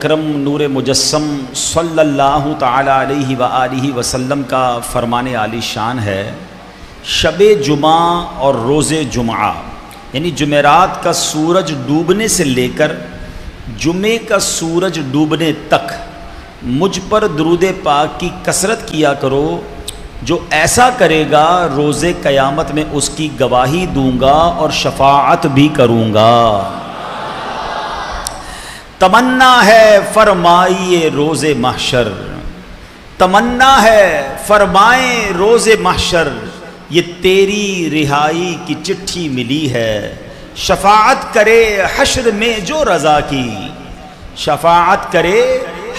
اکرم نور مجسم صلی اللہ تعالی علیہ وآلہ وسلم کا فرمان عالی شان ہے، شب جمعہ اور روز جمعہ یعنی جمعرات کا سورج ڈوبنے سے لے کر جمعے کا سورج ڈوبنے تک مجھ پر درود پاک کی کثرت کیا کرو، جو ایسا کرے گا روز قیامت میں اس کی گواہی دوں گا اور شفاعت بھی کروں گا۔ تمنا ہے فرمائیے روز محشر، تمنا ہے فرمائیں روز محشر، یہ تیری رہائی کی چٹھی ملی ہے، شفاعت کرے حشر میں جو رضا کی، شفاعت کرے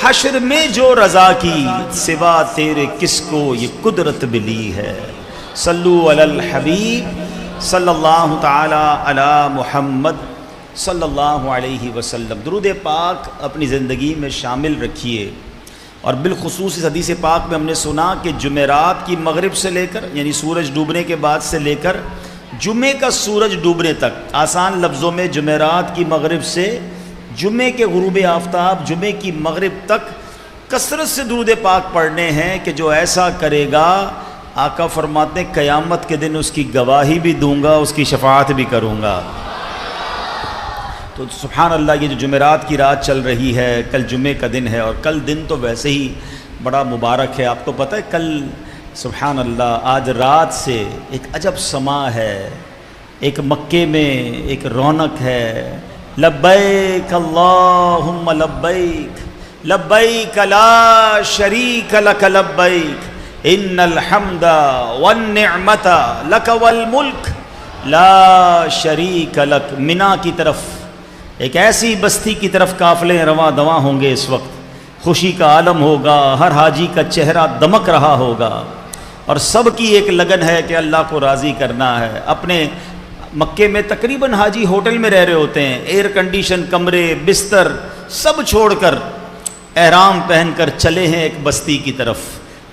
حشر میں جو رضا کی، سوا تیرے کس کو یہ قدرت ملی ہے۔ صلو علی الحبیب صلی اللہ تعالی علی محمد صلی اللہ علیہ وسلم۔ درود پاک اپنی زندگی میں شامل رکھیے، اور بالخصوص اس حدیث پاک میں ہم نے سنا کہ جمعرات کی مغرب سے لے کر یعنی سورج ڈوبنے کے بعد سے لے کر جمعے کا سورج ڈوبنے تک، آسان لفظوں میں جمعرات کی مغرب سے جمعے کے غروب آفتاب جمعے کی مغرب تک کثرت سے درود پاک پڑھنے ہیں کہ جو ایسا کرے گا آقا فرماتے ہیں قیامت کے دن اس کی گواہی بھی دوں گا، اس کی شفاعت بھی کروں گا۔ تو سبحان اللہ، یہ جو جمعرات کی رات چل رہی ہے، کل جمعے کا دن ہے، اور کل دن تو ویسے ہی بڑا مبارک ہے۔ آپ کو پتہ ہے کل سبحان اللہ آج رات سے ایک عجب سما ہے، ایک مکے میں ایک رونق ہے۔ لبیک اللہم لبیک لبیک لا شریک لک لبیک ان الحمد والنعمت لک والملک لا شریک لک۔ منا کی طرف ایک ایسی بستی کی طرف قافلے رواں دواں ہوں گے، اس وقت خوشی کا عالم ہوگا، ہر حاجی کا چہرہ دمک رہا ہوگا، اور سب کی ایک لگن ہے کہ اللہ کو راضی کرنا ہے۔ اپنے مکے میں تقریباً حاجی ہوٹل میں رہ رہے ہوتے ہیں، ایئر کنڈیشن کمرے بستر سب چھوڑ کر احرام پہن کر چلے ہیں ایک بستی کی طرف،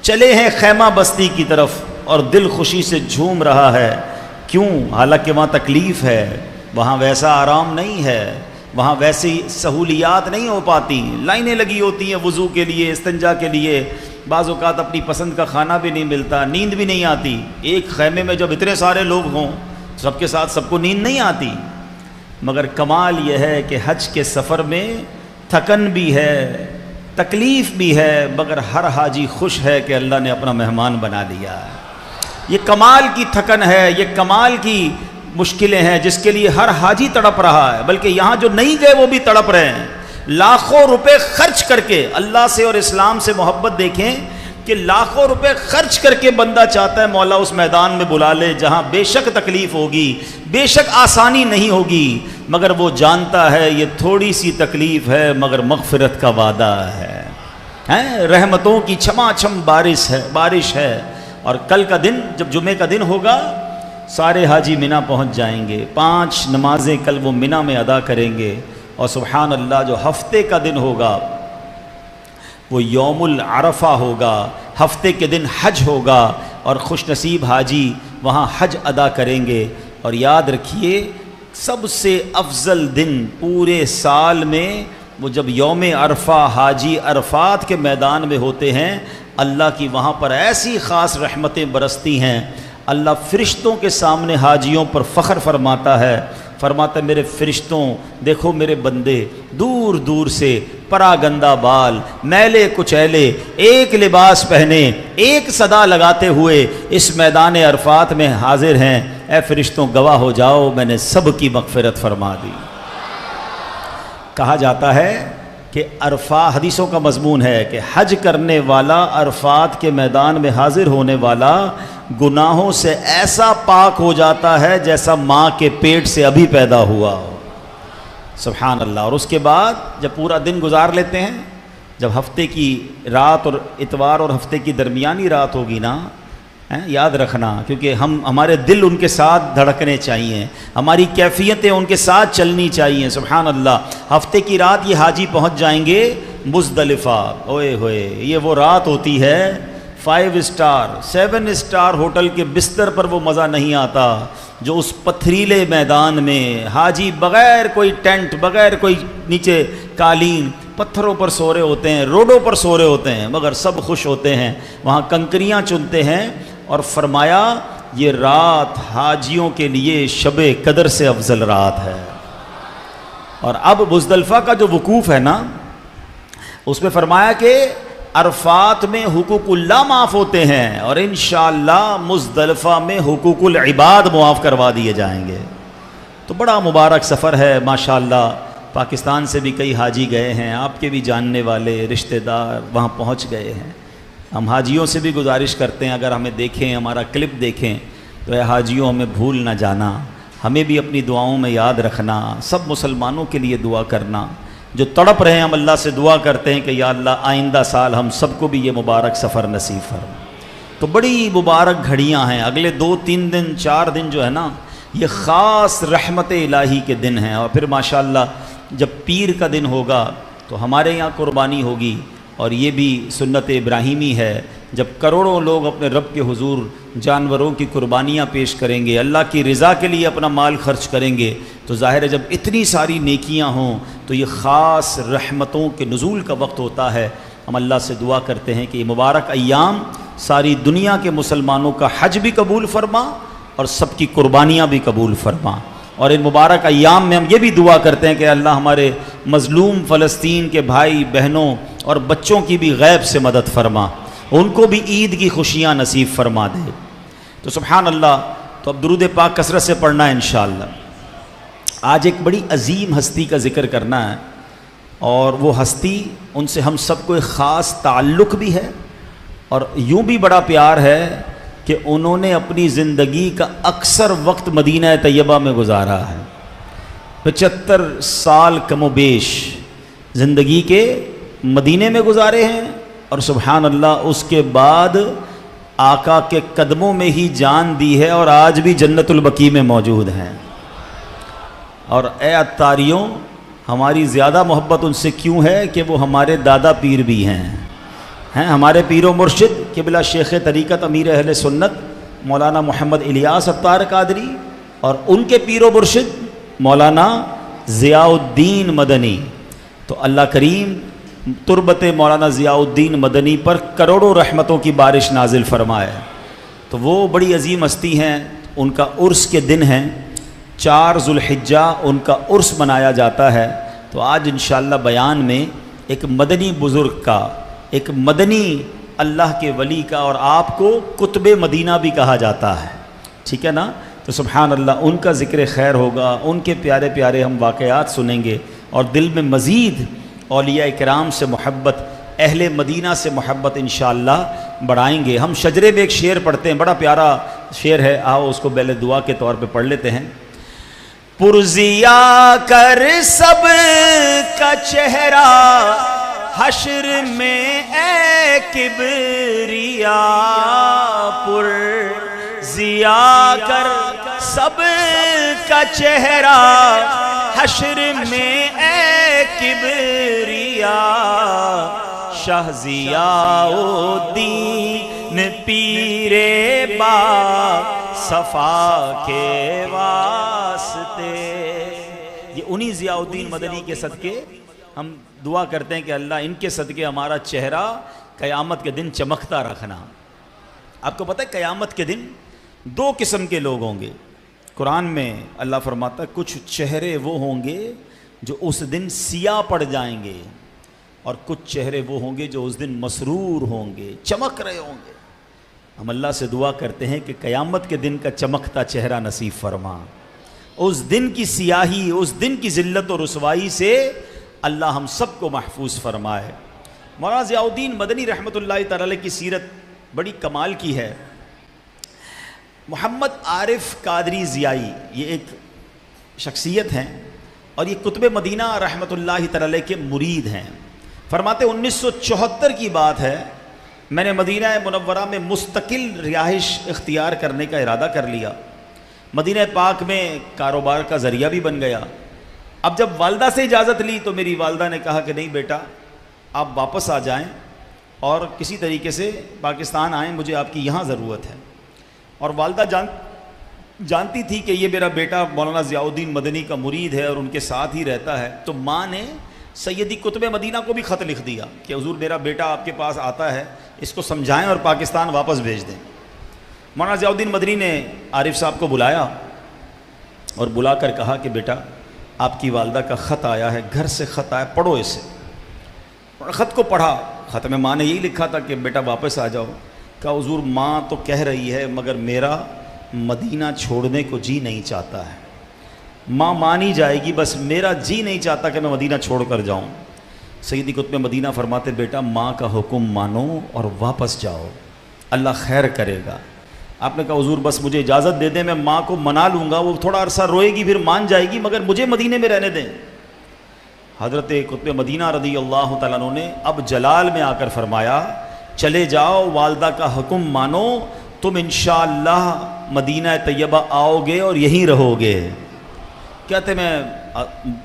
چلے ہیں خیمہ بستی کی طرف، اور دل خوشی سے جھوم رہا ہے۔ کیوں؟ حالانکہ وہاں تکلیف ہے، وہاں ویسا آرام نہیں ہے، وہاں ویسی سہولیات نہیں ہو پاتی، لائنیں لگی ہوتی ہیں وضو کے لیے، استنجا کے لیے، بعض اوقات اپنی پسند کا کھانا بھی نہیں ملتا، نیند بھی نہیں آتی۔ ایک خیمے میں جب اتنے سارے لوگ ہوں سب کے ساتھ سب کو نیند نہیں آتی، مگر کمال یہ ہے کہ حج کے سفر میں تھکن بھی ہے، تکلیف بھی ہے، مگر ہر حاجی خوش ہے کہ اللہ نے اپنا مہمان بنا لیا ہے۔ یہ کمال کی تھکن ہے، یہ کمال کی مشکلیں ہیں جس کے لیے ہر حاجی تڑپ رہا ہے، بلکہ یہاں جو نہیں گئے وہ بھی تڑپ رہے ہیں، لاکھوں روپے خرچ کر کے۔ اللہ سے اور اسلام سے محبت دیکھیں کہ لاکھوں روپے خرچ کر کے بندہ چاہتا ہے مولا اس میدان میں بلا لے جہاں بے شک تکلیف ہوگی، بے شک آسانی نہیں ہوگی، مگر وہ جانتا ہے یہ تھوڑی سی تکلیف ہے مگر مغفرت کا وعدہ ہے، رحمتوں کی چھما چھم بارش ہے۔ اور کل کا دن جب جمعے کا دن ہوگا سارے حاجی منا پہنچ جائیں گے، 5 نمازیں کل وہ منا میں ادا کریں گے، اور سبحان اللہ جو ہفتے کا دن ہوگا وہ یوم العرفہ ہوگا، ہفتے کے دن حج ہوگا، اور خوش نصیب حاجی وہاں حج ادا کریں گے۔ اور یاد رکھیے سب سے افضل دن پورے سال میں وہ جب یوم عرفہ حاجی عرفات کے میدان میں ہوتے ہیں، اللہ کی وہاں پر ایسی خاص رحمتیں برستی ہیں، اللہ فرشتوں کے سامنے حاجیوں پر فخر فرماتا ہے، فرماتا ہے میرے فرشتوں دیکھو میرے بندے دور دور سے پراگندہ بال میلے کچیلے ایک لباس پہنے ایک صدا لگاتے ہوئے اس میدان عرفات میں حاضر ہیں، اے فرشتوں گواہ ہو جاؤ میں نے سب کی مغفرت فرما دی۔ کہا جاتا ہے کہ عرفات حدیثوں کا مضمون ہے کہ حج کرنے والا عرفات کے میدان میں حاضر ہونے والا گناہوں سے ایسا پاک ہو جاتا ہے جیسا ماں کے پیٹ سے ابھی پیدا ہوا ہو۔ سبحان اللہ۔ اور اس کے بعد جب پورا دن گزار لیتے ہیں، جب ہفتے کی رات اور اتوار اور ہفتے کی درمیانی رات ہوگی نا، یاد رکھنا، کیونکہ ہمارے دل ان کے ساتھ دھڑکنے چاہیے، ہماری کیفیتیں ان کے ساتھ چلنی چاہیے۔ سبحان اللہ۔ ہفتے کی رات یہ حاجی پہنچ جائیں گے مزدلفہ، اوئے ہوئے یہ وہ رات ہوتی ہے 5 اسٹار 7 اسٹار ہوٹل کے بستر پر وہ مزہ نہیں آتا جو اس پتھریلے میدان میں حاجی بغیر کوئی ٹینٹ، بغیر کوئی نیچے قالین، پتھروں پر سو رہے ہوتے ہیں، روڈوں پر سو رہے ہوتے ہیں، مگر سب خوش ہوتے ہیں، وہاں کنکریاں چنتے ہیں، اور فرمایا یہ رات حاجیوں کے لیے شب قدر سے افضل رات ہے۔ اور اب مزدلفہ کا جو وقوف ہے نا، اس میں فرمایا کہ عرفات میں حقوق اللہ معاف ہوتے ہیں، اور انشاءاللہ مزدلفہ میں حقوق العباد معاف کروا دیے جائیں گے۔ تو بڑا مبارک سفر ہے ماشاءاللہ۔ پاکستان سے بھی کئی حاجی گئے ہیں، آپ کے بھی جاننے والے رشتہ دار وہاں پہنچ گئے ہیں۔ ہم حاجیوں سے بھی گزارش کرتے ہیں، اگر ہمیں دیکھیں، ہمارا کلپ دیکھیں تو اے حاجیوں ہمیں بھول نہ جانا، ہمیں بھی اپنی دعاؤں میں یاد رکھنا، سب مسلمانوں کے لیے دعا کرنا۔ جو تڑپ رہے ہیں ہم اللہ سے دعا کرتے ہیں کہ یا اللہ آئندہ سال ہم سب کو بھی یہ مبارک سفر نصیب فرما۔ تو بڑی مبارک گھڑیاں ہیں، اگلے 2-3 دن 4 دن جو ہے نا، یہ خاص رحمت الہی کے دن ہیں۔ اور پھر ماشاءاللہ جب پیر کا دن ہوگا تو ہمارے یہاں قربانی ہوگی، اور یہ بھی سنت ابراہیمی ہے، جب کروڑوں لوگ اپنے رب کے حضور جانوروں کی قربانیاں پیش کریں گے، اللہ کی رضا کے لیے اپنا مال خرچ کریں گے، تو ظاہر ہے جب اتنی ساری نیکیاں ہوں تو یہ خاص رحمتوں کے نزول کا وقت ہوتا ہے۔ ہم اللہ سے دعا کرتے ہیں کہ یہ مبارک ایام ساری دنیا کے مسلمانوں کا حج بھی قبول فرما اور سب کی قربانیاں بھی قبول فرما۔ اور ان مبارک ایام میں ہم یہ بھی دعا کرتے ہیں کہ اللہ ہمارے مظلوم فلسطین کے بھائی بہنوں اور بچوں کی بھی غیب سے مدد فرما، ان کو بھی عید کی خوشیاں نصیب فرما دے۔ تو سبحان اللہ، تو اب درود پاک کثرت سے پڑھنا ہے انشاءاللہ۔ آج ایک بڑی عظیم ہستی کا ذکر کرنا ہے، اور وہ ہستی ان سے ہم سب کو ایک خاص تعلق بھی ہے، اور یوں بھی بڑا پیار ہے کہ انہوں نے اپنی زندگی کا اکثر وقت مدینہ طیبہ میں گزارا ہے۔ 75 سال کم و بیش زندگی کے مدینے میں گزارے ہیں، اور سبحان اللہ اس کے بعد آقا کے قدموں میں ہی جان دی ہے، اور آج بھی جنت البقیع میں موجود ہیں۔ اور اے عطاریوں، ہماری زیادہ محبت ان سے کیوں ہے کہ وہ ہمارے دادا پیر بھی ہیں ہمارے پیر و مرشد قبلہ شیخ طریقت امیر اہل سنت مولانا محمد الیاس عطار قادری، اور ان کے پیر و مرشد مولانا ضیاء الدین مدنی۔ تو اللہ کریم تربت مولانا ضیاء الدین مدنی پر کروڑوں رحمتوں کی بارش نازل فرمائے۔ تو وہ بڑی عظیم ہستی ہیں، ان کا عرس کے دن ہیں، 4 ذوالحجہ ان کا عرس منایا جاتا ہے۔ تو آج انشاءاللہ بیان میں ایک مدنی بزرگ کا، ایک مدنی اللہ کے ولی کا، اور آپ کو قطب مدینہ بھی کہا جاتا ہے، ٹھیک ہے نا؟ تو سبحان اللہ ان کا ذکر خیر ہوگا، ان کے پیارے پیارے ہم واقعات سنیں گے، اور دل میں مزید اولیاء کرام سے محبت، اہل مدینہ سے محبت انشاءاللہ بڑھائیں گے۔ ہم شجرے میں ایک شعر پڑھتے ہیں، بڑا پیارا شعر ہے، آؤ اس کو بیل دعا کے طور پہ پڑھ لیتے ہیں۔ پرزیا کر سب کا چہرہ حشر میں اے کبریا، پرزیا کر سب کا چہرہ حشر میں اے کبریا، شاہ ضیاء الدین پیر با صفا کے واسطے۔ یہ انہی ضیاء الدین مدنی کے صدقے ہم دعا کرتے ہیں کہ اللہ ان کے صدقے ہمارا چہرہ قیامت کے دن چمکتا رکھنا۔ آپ کو پتہ ہے قیامت کے دن 2 قسم کے لوگ ہوں گے۔ قرآن میں اللہ فرماتا ہے کچھ چہرے وہ ہوں گے جو اس دن سیاہ پڑ جائیں گے، اور کچھ چہرے وہ ہوں گے جو اس دن مسرور ہوں گے، چمک رہے ہوں گے۔ ہم اللہ سے دعا کرتے ہیں کہ قیامت کے دن کا چمکتا چہرہ نصیب فرما، اس دن کی سیاہی، اس دن کی ذلت و رسوائی سے اللہ ہم سب کو محفوظ فرمائے۔ مولانا ضیاء الدین مدنی رحمۃ اللہ تعالی علیہ کی سیرت بڑی کمال کی ہے۔ محمد عارف قادری ضیائی یہ ایک شخصیت ہیں، اور یہ قطب مدینہ رحمۃ اللہ تعالی علیہ کے مرید ہیں۔ فرماتے 1974 کی بات ہے، میں نے مدینہ منورہ میں مستقل رہائش اختیار کرنے کا ارادہ کر لیا۔ مدینہ پاک میں کاروبار کا ذریعہ بھی بن گیا۔ اب جب والدہ سے اجازت لی تو میری والدہ نے کہا کہ نہیں بیٹا آپ واپس آ جائیں اور کسی طریقے سے پاکستان آئیں، مجھے آپ کی یہاں ضرورت ہے۔ اور والدہ جانتی تھی کہ یہ میرا بیٹا مولانا ضیاء الدین مدنی کا مرید ہے اور ان کے ساتھ ہی رہتا ہے، تو ماں نے سیدی قطب مدینہ کو بھی خط لکھ دیا کہ حضور میرا بیٹا آپ کے پاس آتا ہے، اس کو سمجھائیں اور پاکستان واپس بھیج دیں۔ مولانا ضیاء الدین مدنی نے عارف صاحب کو بلایا اور بلا کر کہا کہ بیٹا آپ کی والدہ کا خط آیا ہے، گھر سے خط آیا، پڑھو اسے۔ خط کو پڑھا، خط میں ماں نے یہی لکھا تھا کہ بیٹا واپس آ جاؤ۔ کہا حضور ماں تو کہہ رہی ہے مگر میرا مدینہ چھوڑنے کو جی نہیں چاہتا ہے، ماں مانی جائے گی، بس میرا جی نہیں چاہتا کہ میں مدینہ چھوڑ کر جاؤں۔ سیدی قطب مدینہ فرماتے بیٹا ماں کا حکم مانو اور واپس جاؤ، اللہ خیر کرے گا۔ آپ نے کہا حضور بس مجھے اجازت دے دیں، میں ماں کو منا لوں گا، وہ تھوڑا عرصہ روئے گی پھر مان جائے گی، مگر مجھے مدینے میں رہنے دیں۔ حضرت قطب مدینہ رضی اللہ تعالیٰ عنہ نے اب جلال میں آ کر فرمایا چلے جاؤ، والدہ کا حکم مانو، تم انشاءاللہ مدینہ طیبہ آؤ گے اور یہیں رہو گے۔ کہتے میں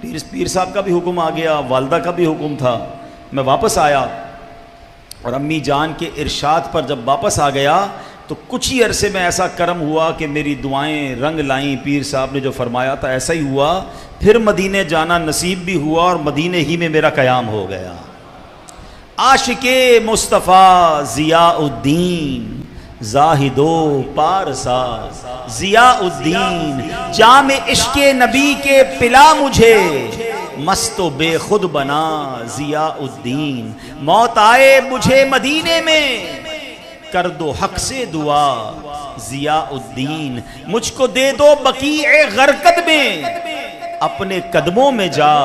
پیر صاحب کا بھی حکم آ گیا، والدہ کا بھی حکم تھا، میں واپس آیا اور امی جان کے ارشاد پر جب واپس آ گیا تو کچھ ہی عرصے میں ایسا کرم ہوا کہ میری دعائیں رنگ لائیں، پیر صاحب نے جو فرمایا تھا ایسا ہی ہوا، پھر مدینے جانا نصیب بھی ہوا اور مدینے ہی میں میرا قیام ہو گیا۔ عاشق مصطفیٰ ضیاء الدین زاہد و پارسا، ضیاء الدین جام عشق نبی کے پلا مجھے، مست و بے خود بنا ضیاء الدین، موت آئے مجھے مدینے میں کر دو حق سے دعا ضیاء الدین، مجھ کو دے دو بقیع غرقد میں اپنے قدموں میں جا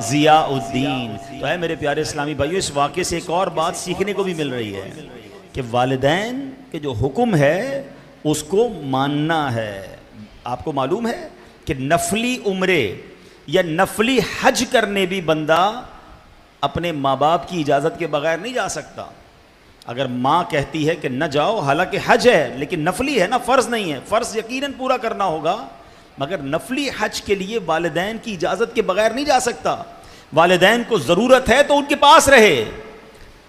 ضیاء الدین۔ تو اے میرے پیارے اسلامی بھائیو، اس واقعے سے ایک اور بات سیکھنے کو بھی مل رہی ہے کہ والدین کے جو حکم ہے اس کو ماننا ہے۔ آپ کو معلوم ہے کہ نفلی عمرے یا نفلی حج کرنے بھی بندہ اپنے ماں باپ کی اجازت کے بغیر نہیں جا سکتا۔ اگر ماں کہتی ہے کہ نہ جاؤ، حالانکہ حج ہے لیکن نفلی ہے نا، فرض نہیں ہے، فرض یقیناً پورا کرنا ہوگا، مگر نفلی حج کے لیے والدین کی اجازت کے بغیر نہیں جا سکتا۔ والدین کو ضرورت ہے تو ان کے پاس رہے۔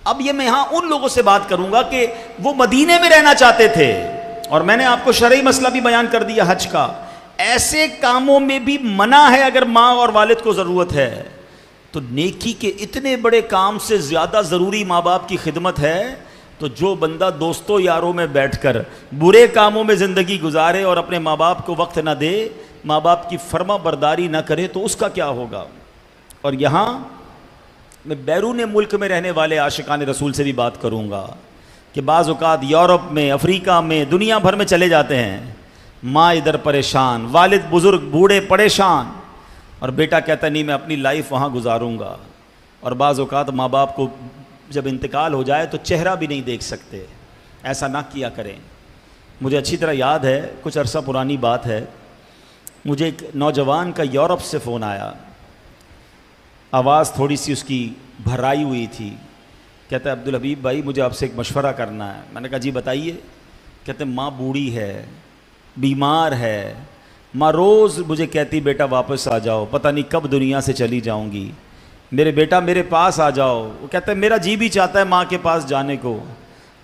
اب یہ میں یہاں ان لوگوں سے بات کروں گا کہ وہ مدینے میں رہنا چاہتے تھے، اور میں نے آپ کو شرعی مسئلہ بھی بیان کر دیا حج کا۔ ایسے کاموں میں بھی منع ہے اگر ماں اور والد کو ضرورت ہے تو نیکی کے اتنے بڑے کام سے زیادہ ضروری ماں باپ کی خدمت ہے، تو جو بندہ دوستوں یاروں میں بیٹھ کر برے کاموں میں زندگی گزارے اور اپنے ماں باپ کو وقت نہ دے، ماں باپ کی فرما برداری نہ کرے تو اس کا کیا ہوگا۔ اور یہاں میں بیرون ملک میں رہنے والے عاشقان رسول سے بھی بات کروں گا کہ بعض اوقات یورپ میں، افریقہ میں، دنیا بھر میں چلے جاتے ہیں، ماں ادھر پریشان، والد بزرگ بوڑھے پریشان، اور بیٹا کہتا نہیں میں اپنی لائف وہاں گزاروں گا، اور بعض اوقات ماں باپ کو جب انتقال ہو جائے تو چہرہ بھی نہیں دیکھ سکتے۔ ایسا نہ کیا کریں۔ مجھے اچھی طرح یاد ہے، کچھ عرصہ پرانی بات ہے، مجھے ایک نوجوان کا یورپ سے فون آیا، آواز تھوڑی سی اس کی بھرائی ہوئی تھی، کہتا ہے عبدالحبیب بھائی مجھے آپ سے ایک مشورہ کرنا ہے۔ میں نے کہا جی بتائیے۔ کہتے ماں بوڑھی ہے، بیمار ہے، ماں روز مجھے کہتی بیٹا واپس آ جاؤ، پتہ نہیں کب دنیا سے چلی جاؤں گی، میرے بیٹا میرے پاس آ جاؤ۔ وہ کہتا ہے میرا جی بھی چاہتا ہے ماں کے پاس جانے کو،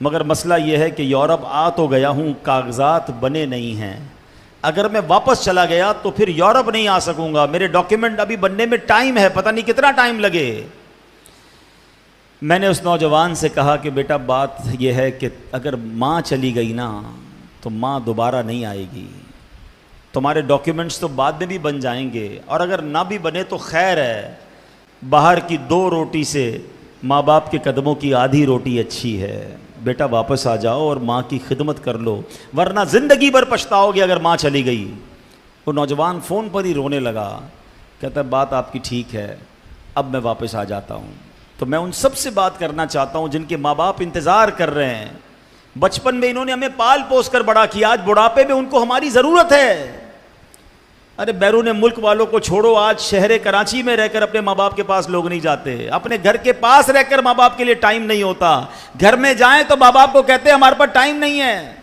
مگر مسئلہ یہ ہے کہ یورپ آ تو گیا ہوں، کاغذات بنے نہیں ہیں، اگر میں واپس چلا گیا تو پھر یورپ نہیں آ سکوں گا، میرے ڈاکیومنٹ ابھی بننے میں ٹائم ہے، پتہ نہیں کتنا ٹائم لگے۔ میں نے اس نوجوان سے کہا کہ بیٹا بات یہ ہے کہ اگر ماں چلی گئی نا تو ماں دوبارہ نہیں آئے گی، تمہارے ڈاکیومنٹس تو بعد میں بھی بن جائیں گے، اور اگر نہ بھی بنے تو خیر ہے، باہر کی 2 روٹی سے ماں باپ کے قدموں کی آدھی روٹی اچھی ہے، بیٹا واپس آ جاؤ اور ماں کی خدمت کر لو، ورنہ زندگی بھر پچھتاؤ گے اگر ماں چلی گئی۔ وہ نوجوان فون پر ہی رونے لگا، کہتا ہے بات آپ کی ٹھیک ہے، اب میں واپس آ جاتا ہوں۔ تو میں ان سب سے بات کرنا چاہتا ہوں جن کے ماں باپ انتظار کر رہے ہیں، بچپن میں انہوں نے ہمیں پال پوس کر بڑا کیا، آج بڑھاپے میں ان کو ہماری ضرورت ہے۔ ارے بیرون ملک والوں کو چھوڑو، آج شہر کراچی میں رہ کر اپنے ماں باپ کے پاس لوگ نہیں جاتے، اپنے گھر کے پاس رہ کر ماں باپ کے لیے ٹائم نہیں ہوتا، گھر میں جائیں تو ماں باپ کو کہتے ہیں ہمارے پاس ٹائم نہیں ہے،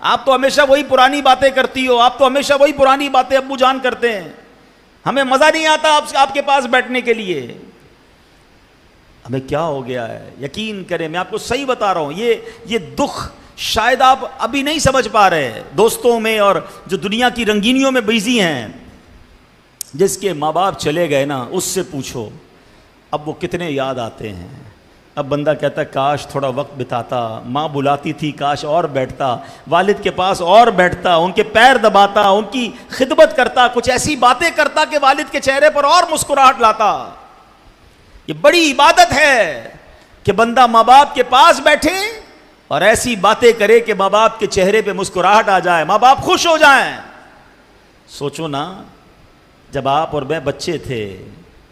آپ تو ہمیشہ وہی پرانی باتیں کرتی ہو، آپ تو ہمیشہ وہی پرانی باتیں ابو جان کرتے ہیں، ہمیں مزہ نہیں آتا آپ کے پاس بیٹھنے کے لیے۔ ہمیں کیا ہو گیا ہے؟ یقین کریں میں آپ کو صحیح بتا رہا ہوں، یہ دکھ شاید آپ ابھی نہیں سمجھ پا رہے، دوستوں میں اور جو دنیا کی رنگینیوں میں بزی ہیں، جس کے ماں باپ چلے گئے نا اس سے پوچھو، اب وہ کتنے یاد آتے ہیں. اب بندہ کہتا ہے کاش تھوڑا وقت بتاتا, ماں بلاتی تھی کاش اور بیٹھتا, والد کے پاس اور بیٹھتا, ان کے پیر دباتا, ان کی خدمت کرتا, کچھ ایسی باتیں کرتا کہ والد کے چہرے پر اور مسکراہٹ لاتا. یہ بڑی عبادت ہے کہ بندہ ماں باپ کے پاس بیٹھے اور ایسی باتیں کرے کہ ماں باپ کے چہرے پہ مسکراہٹ آ جائے, ماں باپ خوش ہو جائیں. سوچو نا, جب آپ اور میں بچے تھے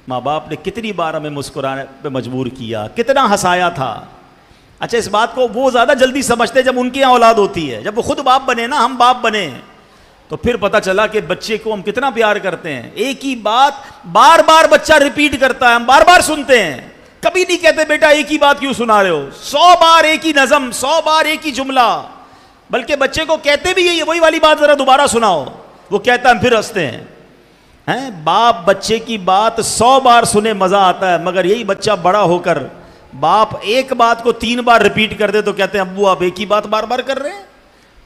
ماں باپ نے کتنی بار ہمیں مسکرانے پہ مجبور کیا, کتنا ہنسایا تھا. اچھا اس بات کو وہ زیادہ جلدی سمجھتے جب ان کی یہاں اولاد ہوتی ہے. جب وہ خود باپ بنے نا, ہم باپ بنے, تو پھر پتہ چلا کہ بچے کو ہم کتنا پیار کرتے ہیں. ایک ہی بات بار بار بچہ ریپیٹ کرتا ہے, ہم بار بار سنتے ہیں. کبھی نہیں کہتے بیٹا ایک ہی بات کیوں سنا رہے ہو, 100 بار ایک ہی نظم, 100 بار ایک ہی جملہ. بلکہ بچے کو کہتے بھی یہی وہی والی بات ذرا دوبارہ سناؤ, وہ کہتا ہے, ہم پھر ہنستے ہیں. باپ بچے کی بات 100 بار سنے مزہ آتا ہے, مگر یہی بچہ بڑا ہو کر باپ ایک بات کو 3 بار ریپیٹ کر دے تو کہتے ہیں ابو آپ ایک ہی بات بار بار کر رہے ہیں,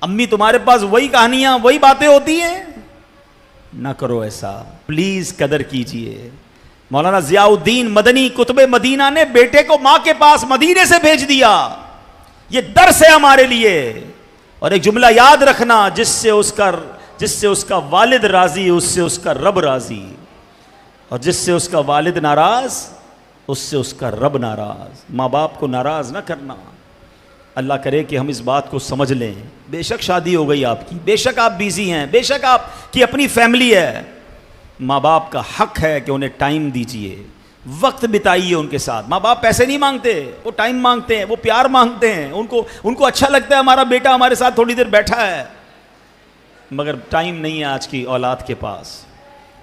امی تمہارے پاس وہی کہانیاں وہی باتیں ہوتی ہیں. نہ کرو ایسا پلیز, قدر کیجئے. مولانا ضیاء الدین مدنی قطب مدینہ نے بیٹے کو ماں کے پاس مدینے سے بھیج دیا. یہ درس ہے ہمارے لیے. اور ایک جملہ یاد رکھنا, جس سے اس کا والد راضی اس سے اس کا رب راضی, اور جس سے اس کا والد ناراض اس سے اس کا رب ناراض. ماں باپ کو ناراض نہ کرنا. اللہ کرے کہ ہم اس بات کو سمجھ لیں. بے شک شادی ہو گئی آپ کی, بے شک آپ بیزی ہیں, بے شک آپ کی اپنی فیملی ہے. ماں باپ کا حق ہے کہ انہیں ٹائم دیجئے, وقت بتائیے ان کے ساتھ. ماں باپ پیسے نہیں مانگتے, وہ ٹائم مانگتے ہیں, وہ پیار مانگتے ہیں. ان کو اچھا لگتا ہے ہمارا بیٹا ہمارے ساتھ تھوڑی دیر بیٹھا ہے, مگر ٹائم نہیں ہے آج کی اولاد کے پاس.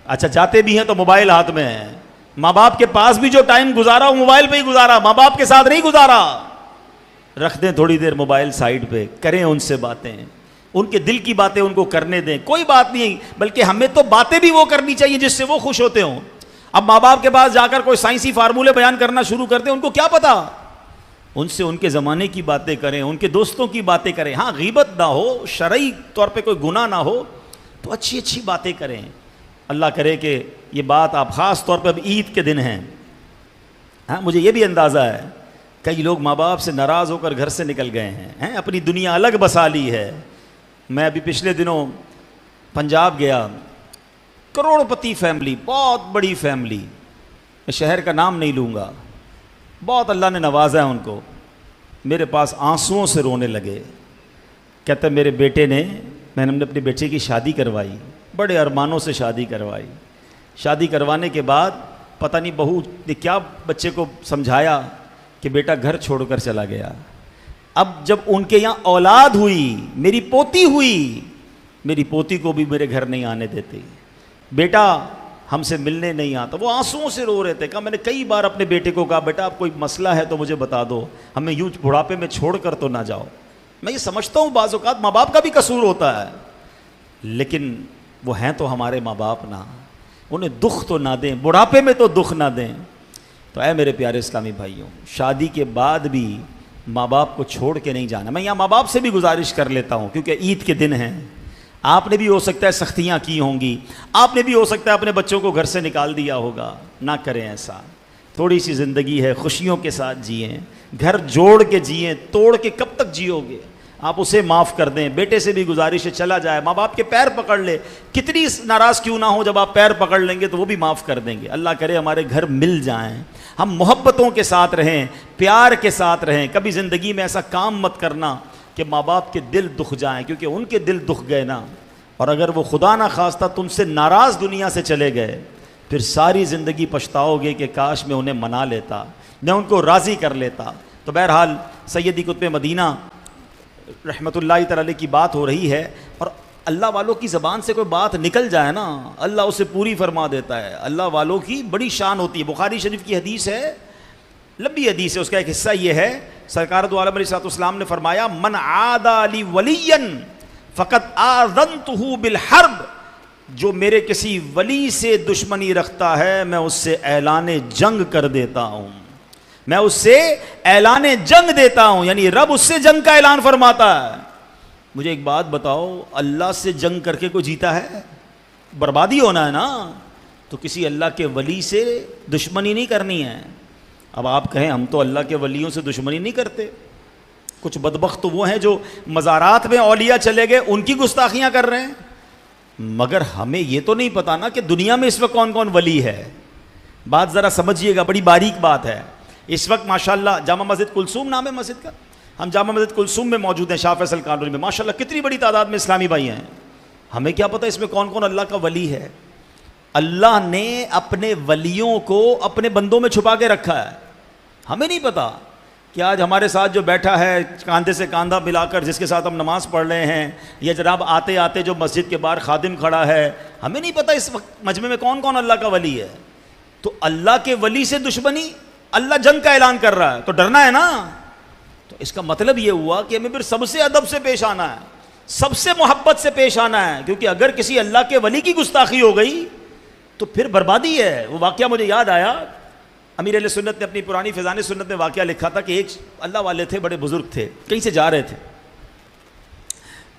اچھا جاتے بھی ہیں تو موبائل ہاتھ میں ہے. ماں باپ کے پاس بھی جو ٹائم گزارا وہ موبائل پہ ہی گزارا, ماں باپ کے ساتھ نہیں گزارا. رکھ دیں تھوڑی دیر موبائل سائڈ پہ, کریں ان سے باتیں, ان کے دل کی باتیں ان کو کرنے دیں. کوئی بات نہیں, بلکہ ہمیں تو باتیں بھی وہ کرنی چاہیے جس سے وہ خوش ہوتے ہوں. اب ماں باپ کے پاس جا کر کوئی سائنسی فارمولے بیان کرنا شروع کرتے ہیں, ان کو کیا پتا. ان سے ان کے زمانے کی باتیں کریں, ان کے دوستوں کی باتیں کریں. ہاں غیبت نہ ہو, شرعی طور پہ کوئی گناہ نہ ہو, تو اچھی اچھی باتیں کریں. اللہ کرے کہ یہ بات آپ خاص طور پہ اب عید کے دن ہیں. ہاں مجھے یہ بھی اندازہ ہے کئی لوگ ماں باپ سے ناراض ہو کر گھر سے نکل گئے ہیں, اپنی دنیا الگ بسا لی ہے. میں ابھی پچھلے دنوں پنجاب گیا, کروڑ پتی فیملی, بہت بڑی فیملی, میں شہر کا نام نہیں لوں گا, بہت اللہ نے نوازا ہے ان کو. میرے پاس آنسوؤں سے رونے لگے. کہتے میرے بیٹے نے, میں نے اپنے بیٹے کی شادی کروائی, بڑے ارمانوں سے شادی کروائی. شادی کروانے کے بعد پتہ نہیں بہو نے کیا بچے کو سمجھایا کہ بیٹا گھر چھوڑ کر چلا گیا. اب جب ان کے یہاں اولاد ہوئی, میری پوتی ہوئی, میری پوتی کو بھی میرے گھر نہیں آنے دیتے. بیٹا ہم سے ملنے نہیں آتا. وہ آنسوؤں سے رو رہے تھے. کہا میں نے کئی بار اپنے بیٹے کو کہا بیٹا اب کوئی مسئلہ ہے تو مجھے بتا دو, ہمیں یوں بڑھاپے میں چھوڑ کر تو نہ جاؤ. میں یہ سمجھتا ہوں بعض اوقات ماں باپ کا بھی قصور ہوتا ہے, لیکن وہ ہیں تو ہمارے ماں باپ نا, انہیں دکھ تو نہ دیں, بڑھاپے میں تو دکھ نہ دیں. تو اے میرے پیارے اسلامی بھائیوں, شادی کے بعد بھی ماں باپ کو چھوڑ کے نہیں جانا. میں یہاں ماں باپ سے بھی گزارش کر لیتا ہوں, کیونکہ عید کے دن ہیں. آپ نے بھی ہو سکتا ہے سختیاں کی ہوں گی, آپ نے بھی ہو سکتا ہے اپنے بچوں کو گھر سے نکال دیا ہوگا. نہ کریں ایسا. تھوڑی سی زندگی ہے, خوشیوں کے ساتھ جئیں, گھر جوڑ کے جئیں. توڑ کے کب تک جیو گے. آپ اسے معاف کر دیں. بیٹے سے بھی گزارش ہے چلا جائے, ماں باپ کے پیر پکڑ لے, کتنی ناراض کیوں نہ ہو, جب آپ پیر پکڑ لیں گے تو وہ بھی معاف کر دیں گے. اللہ کرے ہمارے گھر مل جائیں, ہم محبتوں کے ساتھ رہیں, پیار کے ساتھ رہیں. کبھی زندگی میں ایسا کام مت کرنا کہ ماں باپ کے دل دکھ جائیں, کیونکہ ان کے دل دکھ گئے نا, اور اگر وہ خدا نہ خواستہ تم سے ناراض دنیا سے چلے گئے, پھر ساری زندگی پچھتاؤ گے کہ کاش میں انہیں منا لیتا, میں ان کو راضی کر لیتا. تو بہرحال سیدی قطب مدینہ رحمۃ اللہ تعالی علیہ کی بات ہو رہی ہے, اور اللہ والوں کی زبان سے کوئی بات نکل جائے نا, اللہ اسے پوری فرما دیتا ہے. اللہ والوں کی بڑی شان ہوتی ہے. بخاری شریف کی حدیث ہے, لمبی حدیث ہے, اس کا ایک حصہ یہ ہے, سرکار دو عالم علیہ السلام نے فرمایا من عادى لی ولیا فقد آذنتہ بالحرب, جو میرے کسی ولی سے دشمنی رکھتا ہے میں اس سے اعلان جنگ کر دیتا ہوں, میں اس سے اعلان جنگ دیتا ہوں. یعنی رب اس سے جنگ کا اعلان فرماتا ہے. مجھے ایک بات بتاؤ, اللہ سے جنگ کر کے کوئی جیتا ہے؟ بربادی ہونا ہے نا. تو کسی اللہ کے ولی سے دشمنی نہیں کرنی ہے, اب آپ کہیں ہم تو اللہ کے ولیوں سے دشمنی نہیں کرتے، کچھ بدبخت تو وہ ہیں جو مزارات میں اولیاء چلے گئے ان کی گستاخیاں کر رہے ہیں، مگر ہمیں یہ تو نہیں پتا نا کہ دنیا میں اس وقت کون کون ولی ہے۔ بات ذرا سمجھیے گا، بڑی باریک بات ہے۔ اس وقت ماشاءاللہ جامع مسجد کلثوم نام ہے مسجد کا، ہم جامع مسجد کلثوم میں موجود ہیں، شاہ فیصل کالونی میں، ماشاءاللہ کتنی بڑی تعداد میں اسلامی بھائی ہیں۔ ہمیں کیا پتہ اس میں کون کون اللہ کا ولی ہے؟ اللہ نے اپنے ولیوں کو اپنے بندوں میں چھپا کے رکھا ہے، ہمیں نہیں پتا کہ آج ہمارے ساتھ جو بیٹھا ہے کاندھے سے کاندھا ملا کر، جس کے ساتھ ہم نماز پڑھ رہے ہیں، یا جناب آتے آتے جو مسجد کے باہر خادم کھڑا ہے، ہمیں نہیں پتا اس وقت مجمع میں کون کون اللہ کا ولی ہے۔ تو اللہ کے ولی سے دشمنی، اللہ جنگ کا اعلان کر رہا ہے تو ڈرنا ہے نا۔ تو اس کا مطلب یہ ہوا کہ ہمیں پھر سب سے ادب سے پیش آنا ہے، سب سے محبت سے پیش آنا ہے، کیونکہ اگر کسی اللہ کے ولی کی گستاخی ہو گئی تو پھر بربادی ہے۔ وہ واقعہ مجھے یاد آیا، امیر اہل سنت نے اپنی پرانی فیضان سنت میں واقعہ لکھا تھا کہ ایک اللہ والے تھے، بڑے بزرگ تھے، کہیں سے جا رہے تھے،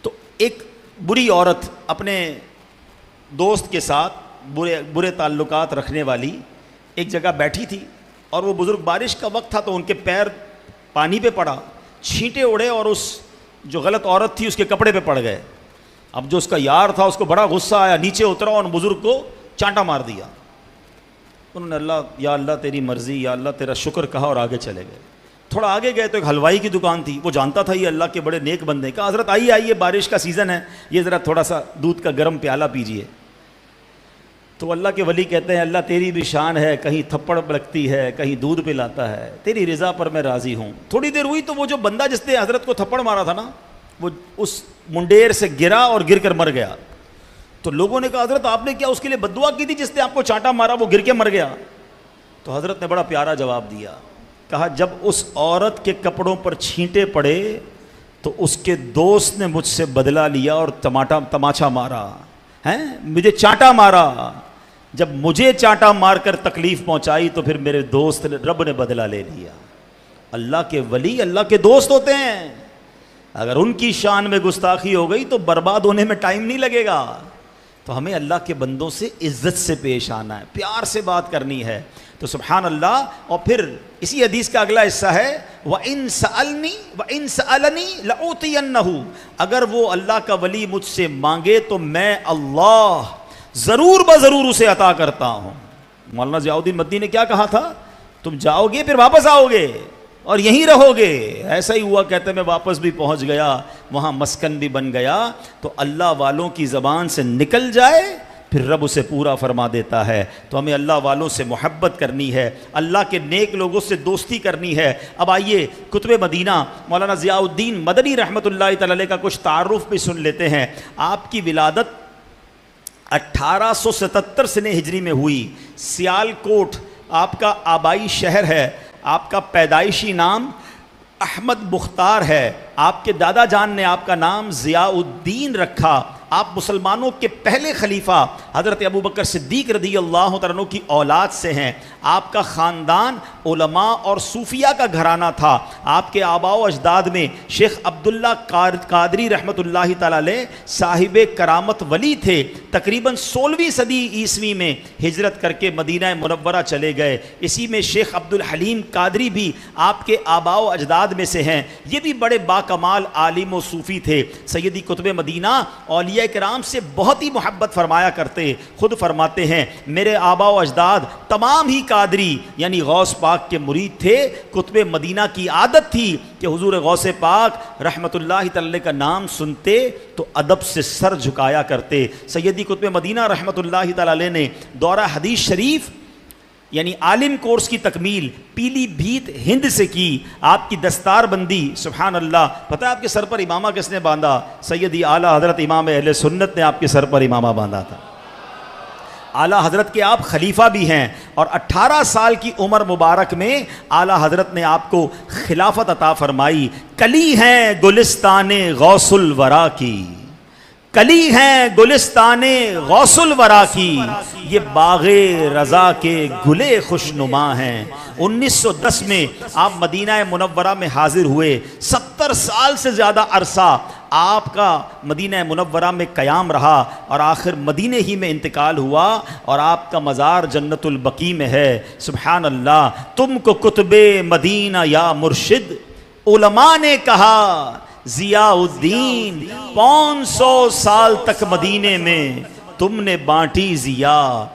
تو ایک بری عورت اپنے دوست کے ساتھ برے تعلقات رکھنے والی ایک جگہ بیٹھی تھی، اور وہ بزرگ، بارش کا وقت تھا تو ان کے پیر پانی پہ پڑا، چھینٹے اڑے اور اس جو غلط عورت تھی اس کے کپڑے پہ پڑ گئے۔ اب جو اس کا یار تھا اس کو بڑا غصہ آیا، نیچے اترا اور بزرگ کو چانٹا مار دیا۔ انہوں نے اللہ، یا اللہ تیری مرضی، یا اللہ تیرا شکر کہا اور آگے چلے گئے۔ تھوڑا آگے گئے تو ایک حلوائی کی دکان تھی، وہ جانتا تھا یہ اللہ کے بڑے نیک بندے، کہا حضرت آئیے آئیے، بارش کا سیزن ہے، یہ ذرا تھوڑا سا دودھ کا گرم پیالہ پیجیے۔ تو اللہ کے ولی کہتے ہیں اللہ تیری بھی شان ہے، کہیں تھپڑ لگتی ہے، کہیں دودھ پلاتا ہے، تیری رضا پر میں راضی ہوں۔ تھوڑی دیر ہوئی تو وہ جو بندہ جس نے حضرت کو تھپڑ مارا تھا نا، وہ اس منڈیر سے گرا اور گر کر مر گیا۔ تو لوگوں نے کہا حضرت آپ نے کیا اس کے لیے بد دعا کی تھی جس نے آپ کو چانٹا مارا، وہ گر کے مر گیا؟ تو حضرت نے بڑا پیارا جواب دیا، کہا جب اس عورت کے کپڑوں پر چھینٹے پڑے تو اس کے دوست نے مجھ سے بدلہ لیا اور تماچا مارا ہے، مجھے چانٹا مارا۔ جب مجھے چانٹا مار کر تکلیف پہنچائی تو پھر میرے دوست نے، رب نے بدلہ لے لیا۔ اللہ کے ولی اللہ کے دوست ہوتے ہیں، اگر ان کی شان میں گستاخی ہو گئی تو برباد ہونے میں ٹائم نہیں لگے گا۔ تو ہمیں اللہ کے بندوں سے عزت سے پیش آنا ہے، پیار سے بات کرنی ہے۔ تو سبحان اللہ۔ اور پھر اسی حدیث کا اگلا حصہ ہے وَإِن سَأَلَنِي لَأُعْطِيَنَّهُ، اگر وہ اللہ کا ولی مجھ سے مانگے تو میں اللہ ضرور بضرور اسے عطا کرتا ہوں۔ مولانا ضیاء الدین مدنی نے کیا کہا تھا؟ تم جاؤ گے پھر واپس آؤ گے اور یہیں رہو گے۔ ایسا ہی ہوا، کہتے میں واپس بھی پہنچ گیا، وہاں مسکن بھی بن گیا۔ تو اللہ والوں کی زبان سے نکل جائے پھر رب اسے پورا فرما دیتا ہے۔ تو ہمیں اللہ والوں سے محبت کرنی ہے، اللہ کے نیک لوگوں سے دوستی کرنی ہے۔ اب آئیے کتب مدینہ مولانا ضیاء الدین مدنی رحمۃ اللہ تعالی علیہ کا کچھ تعارف بھی سن لیتے ہیں۔ آپ کی ولادت 1877 سنہ ہجری میں ہوئی۔ سیال کوٹ آپ کا آبائی شہر ہے، آپ کا پیدائشی نام احمد بختار ہے، آپ کے دادا جان نے آپ کا نام ضیاء الدین رکھا۔ آپ مسلمانوں کے پہلے خلیفہ حضرت ابوبکر صدیق رضی اللہ تعالیٰ عنہ کی اولاد سے ہیں۔ آپ کا خاندان علماء اور صوفیہ کا گھرانہ تھا۔ آپ کے آباء و اجداد میں شیخ عبداللہ قادری رحمۃ اللہ تعالیٰ علیہ صاحب کرامت ولی تھے۔ تقریباً 16ویں صدی عیسوی میں ہجرت کر کے مدینہ منورہ چلے گئے۔ اسی میں شیخ عبدالحلیم قادری بھی آپ کے آباء و اجداد میں سے ہیں۔ یہ بھی بڑے باکمال عالم و صوفی تھے۔ سیدی قطب مدینہ اولیاء کرام سے بہت ہی محبت فرمایا کرتے، خود فرماتے ہیں میرے آباء و اجداد تمام ہی قادری یعنی غوث پاک کے مرید تھے۔ قطب مدینہ کی عادت تھی کہ حضور غوث پاک رحمت اللہ تعالی کا نام سنتے تو ادب سے سر جھکایا کرتے۔ سیدی قطب مدینہ رحمت اللہ تعالی نے دورہ حدیث شریف یعنی عالم کورس کی تکمیل پیلی بھیت ہند سے کی۔ آپ کی دستار بندی سبحان اللہ، پتہ ہے آپ کے سر پر امامہ کس نے باندھا؟ سیدی اعلیٰ حضرت امام اہل سنت نے آپ کے سر پر امامہ باندھا تھا۔ اعلیٰ حضرت کے آپ خلیفہ بھی ہیں، اور 18 سال کی عمر مبارک میں اعلیٰ حضرت نے آپ کو خلافت عطا فرمائی۔ کلی ہیں گلستان غوث الورا کی، کلی ہیں گلستان غوث الورا کی، یہ باغ رضا کے گلے خوشنما ہیں۔ 1910 میں آپ مدینہ منورہ میں حاضر ہوئے۔ 70 سال سے زیادہ عرصہ آپ کا مدینہ منورہ میں قیام رہا اور آخر مدینے ہی میں انتقال ہوا اور آپ کا مزار جنت البقیع میں ہے. سبحان اللہ. تم کو کتب مدینہ یا مرشد علماء نے کہا ضیاء الدین 500 سال تک مدینے میں تم نے بانٹی ضیاء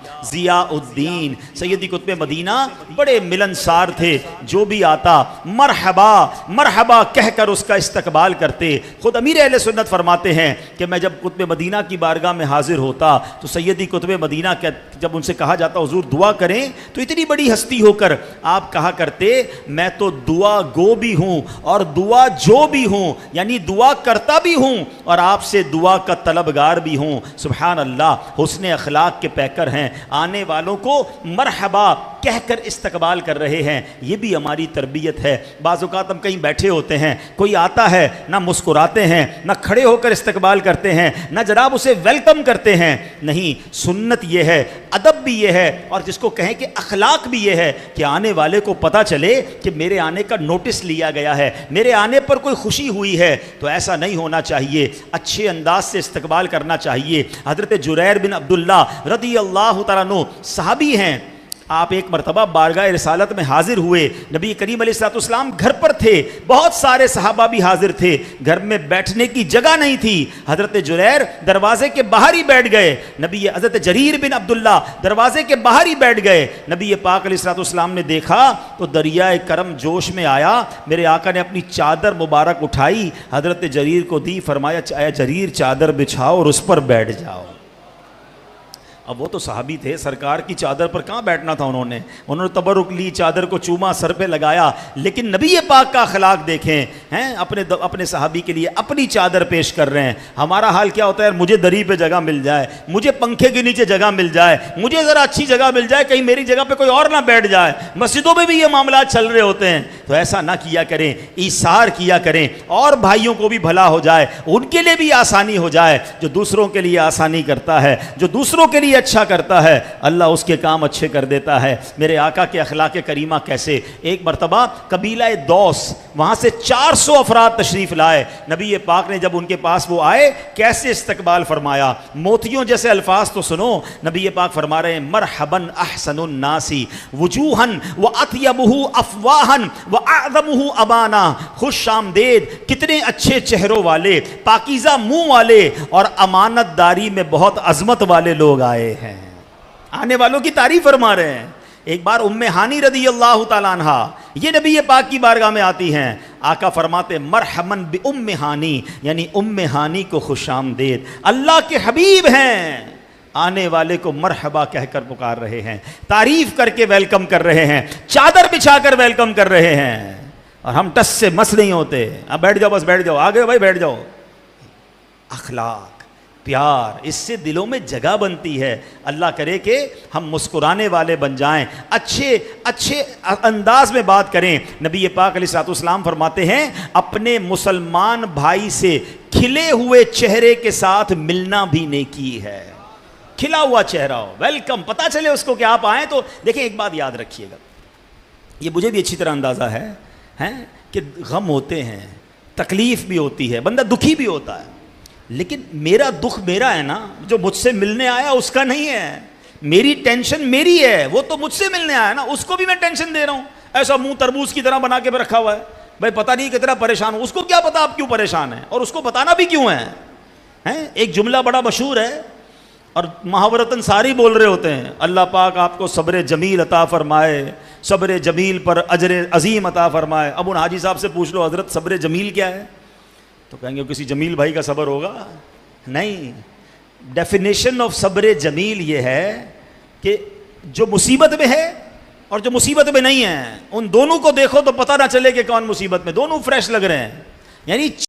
الدین. سیدی قطب مدینہ بڑے ملنسار تھے، جو بھی آتا مرحبا مرحبا کہہ کر اس کا استقبال کرتے. خود امیر اہل سنت فرماتے ہیں کہ میں جب قطب مدینہ کی بارگاہ میں حاضر ہوتا تو سیدی قطب مدینہ جب ان سے کہا جاتا حضور دعا کریں تو اتنی بڑی ہستی ہو کر آپ کہا کرتے میں تو دعا گو بھی ہوں اور دعا جو بھی ہوں، یعنی دعا کرتا بھی ہوں اور آپ سے دعا کا طلبگار بھی ہوں. سبحان اللہ. حسن اخلاق کے پیکر ہیں، آنے والوں کو مرحبا کہہ کر استقبال کر رہے ہیں. یہ بھی ہماری تربیت ہے. بعض اوقات ہم کہیں بیٹھے ہوتے ہیں، کوئی آتا ہے نہ مسکراتے ہیں، نہ کھڑے ہو کر استقبال کرتے ہیں، نہ جناب اسے ویلکم کرتے ہیں. نہیں، سنت یہ ہے، ادب بھی یہ ہے، اور جس کو کہیں کہ اخلاق بھی یہ ہے کہ آنے والے کو پتہ چلے کہ میرے آنے کا نوٹس لیا گیا ہے، میرے آنے پر کوئی خوشی ہوئی ہے. تو ایسا نہیں ہونا چاہیے، اچھے انداز سے استقبال کرنا چاہیے. حضرت جریر بن عبداللہ رضی اللہ تعالیٰ عنہ صحابی ہیں. آپ ایک مرتبہ بارگاہ رسالت میں حاضر ہوئے. نبی کریم علیہ الصلوۃ والسلام گھر پر تھے، بہت سارے صحابہ بھی حاضر تھے، گھر میں بیٹھنے کی جگہ نہیں تھی. حضرت جریر دروازے کے باہر ہی بیٹھ گئے. حضرت جریر بن عبداللہ دروازے کے باہر ہی بیٹھ گئے. نبی پاک علیہ الصلوۃ والسلام نے دیکھا تو دریائے کرم جوش میں آیا. میرے آقا نے اپنی چادر مبارک اٹھائی، حضرت جریر کو دی، فرمایا اے جریر چادر بچھاؤ اور اس پر بیٹھ جاؤ. اب وہ تو صحابی تھے، سرکار کی چادر پر کہاں بیٹھنا تھا. انہوں نے تبرک لی، چادر کو چوما، سر پہ لگایا. لیکن نبی پاک کا اخلاق دیکھیں، ہیں اپنے صحابی کے لیے اپنی چادر پیش کر رہے ہیں. ہمارا حال کیا ہوتا ہے؟ مجھے دری پہ جگہ مل جائے، مجھے پنکھے کے نیچے جگہ مل جائے، مجھے ذرا اچھی جگہ مل جائے، کہیں میری جگہ پہ کوئی اور نہ بیٹھ جائے. مسجدوں میں بھی یہ معاملات چل رہے ہوتے ہیں. تو ایسا نہ کیا کریں، ایثار کیا کریں، اور بھائیوں کو بھی بھلا ہو جائے، ان کے لیے بھی آسانی ہو جائے. جو دوسروں کے لیے آسانی کرتا ہے، جو دوسروں کے لیے اچھا کرتا ہے، اللہ اس کے کام اچھے کر دیتا ہے. میرے آقا کے اخلاق کریمہ کیسے! ایک مرتبہ قبیلہ دوس، وہاں سے 400 افراد تشریف لائے. نبی پاک نے جب ان کے پاس وہ آئے کیسے استقبال فرمایا، موتیوں جیسے الفاظ تو سنو. نبی پاک فرما رہے ہیں مرحبا احسن الناس وجوہا واطیبہ افواہا واعظمہ ابانا. خوش آمدید، کتنے اچھے چہروں والے، پاکیزہ منہ والے اور امانت داری میں بہت عظمت والے لوگ آئے ہیں. آنے والوں کی تعریف فرما رہے ہیں. ایک بار ام ہانی رضی اللہ تعالیٰ عنہ یہ نبی پاک کی بارگاہ میں آتی ہیں. آقا فرماتے مرحمن بام ہانی، یعنی ام ہانی کو خوش آمدید. اللہ کے حبیب ہیں، آنے والے کو مرحبا کہہ کر پکار رہے ہیں، تعریف کر کے ویلکم کر رہے ہیں، چادر بچھا کر ویلکم کر رہے ہیں. اور ہم ٹس سے مس نہیں ہوتے. اب بیٹھ جاؤ، بس بیٹھ جاؤ، آگے بھائی بیٹھ جاؤ. اخلاق، پیار، اس سے دلوں میں جگہ بنتی ہے. اللہ کرے کہ ہم مسکرانے والے بن جائیں، اچھے انداز میں بات کریں. نبی پاک علیہ الصلوۃ والسلام فرماتے ہیں اپنے مسلمان بھائی سے کھلے ہوئے چہرے کے ساتھ ملنا بھی نیکی ہے. کھلا ہوا چہرہ ہو، ویلکم، پتہ چلے اس کو کہ آپ آئیں. تو دیکھیں ایک بات یاد رکھیے گا، یہ مجھے بھی اچھی طرح اندازہ ہے کہ غم ہوتے ہیں، تکلیف بھی ہوتی ہے، بندہ دکھی بھی ہوتا ہے. لیکن میرا دکھ میرا ہے نا، جو مجھ سے ملنے آیا اس کا نہیں ہے. میری ٹینشن میری ہے، وہ تو مجھ سے ملنے آیا نا، اس کو بھی میں ٹینشن دے رہا ہوں. ایسا منہ تربوز کی طرح بنا کے رکھا ہوا ہے، بھائی پتہ نہیں کتنا پریشان ہوں. اس کو کیا پتا آپ کیوں پریشان ہیں، اور اس کو بتانا بھی کیوں ہے. ایک جملہ بڑا مشہور ہے اور محاورتاً ساری بول رہے ہوتے ہیں، اللہ پاک آپ کو صبر جمیل عطا فرمائے، صبر جمیل پر اجر عظیم عطا فرمائے. اب ان حاجی صاحب سے پوچھ لو حضرت صبر جمیل کیا ہے، تو کہیں گے کسی جمیل بھائی کا صبر ہوگا. نہیں، ڈیفینیشن آف صبر جمیل یہ ہے کہ جو مصیبت میں ہے اور جو مصیبت میں نہیں ہے، ان دونوں کو دیکھو تو پتہ نہ چلے کہ کون مصیبت میں، دونوں فریش لگ رہے ہیں. یعنی